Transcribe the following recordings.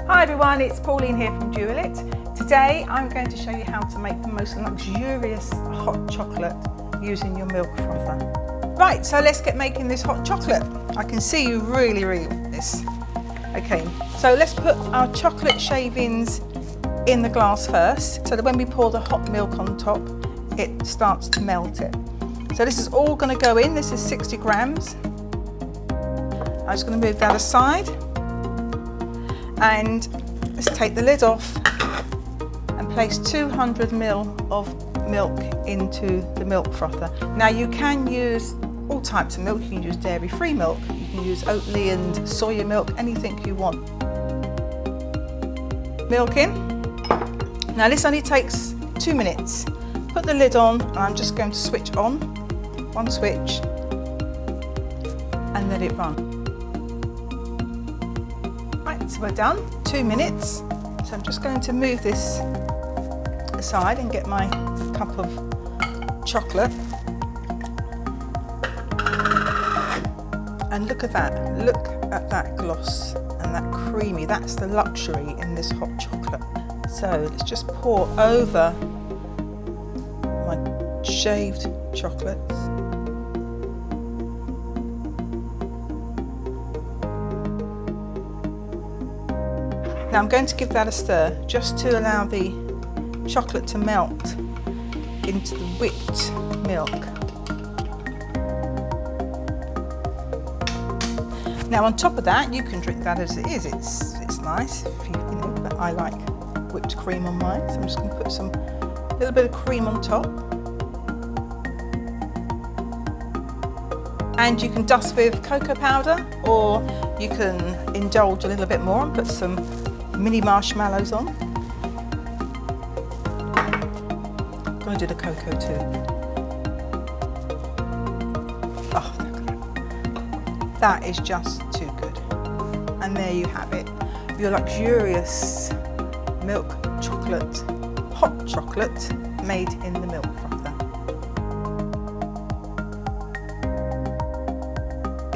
Hi everyone, it's Pauline here from Dualit. Today I'm going to show you how to make the most luxurious hot chocolate using your milk frother. Right, so let's get making this hot chocolate. I can see you really want this. Okay, so let's put our chocolate shavings in the glass first, so that when we pour the hot milk on top, it starts to melt it. So this is all going to go in. This is 60 grams. I'm just going to move that aside. And let's take the lid off and place 200 ml of milk into the milk frother. Now you can use all types of milk. You can use dairy-free milk, you can use Oatly and soya milk, anything you want. Milk in. Now this only takes 2 minutes. Put the lid on and I'm just going to switch on, one switch, and let it run. So we're done, 2 minutes. So I'm just going to move this aside and get my cup of chocolate. And look at that gloss and that creamy, that's the luxury in this hot chocolate. So let's just pour over my shaved chocolates. Now I'm going to give that a stir, just to allow the chocolate to melt into the whipped milk. Now on top of that, you can drink that as it is. It's nice, if you know, but I like whipped cream on mine, so I'm just going to put a little bit of cream on top. And you can dust with cocoa powder, or you can indulge a little bit more and put some mini marshmallows on. I'm going to do the cocoa too. Oh, that is just too good. And there you have it, your luxurious milk chocolate, hot chocolate made in the milk frother.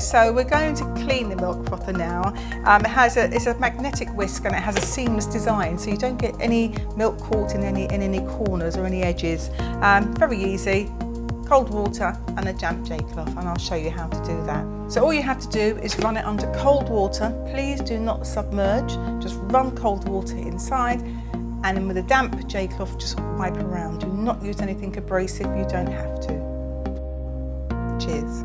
So we're going to clean the milk frother now. It's a magnetic whisk and it has a seamless design, so you don't get any milk caught in any corners or any edges. Very easy. Cold water and a damp J cloth, and I'll show you how to do that. So all you have to do is run it under cold water. Please do not submerge, just run cold water inside, and then with a damp J cloth just wipe around. Do not use anything abrasive, you don't have to. Cheers.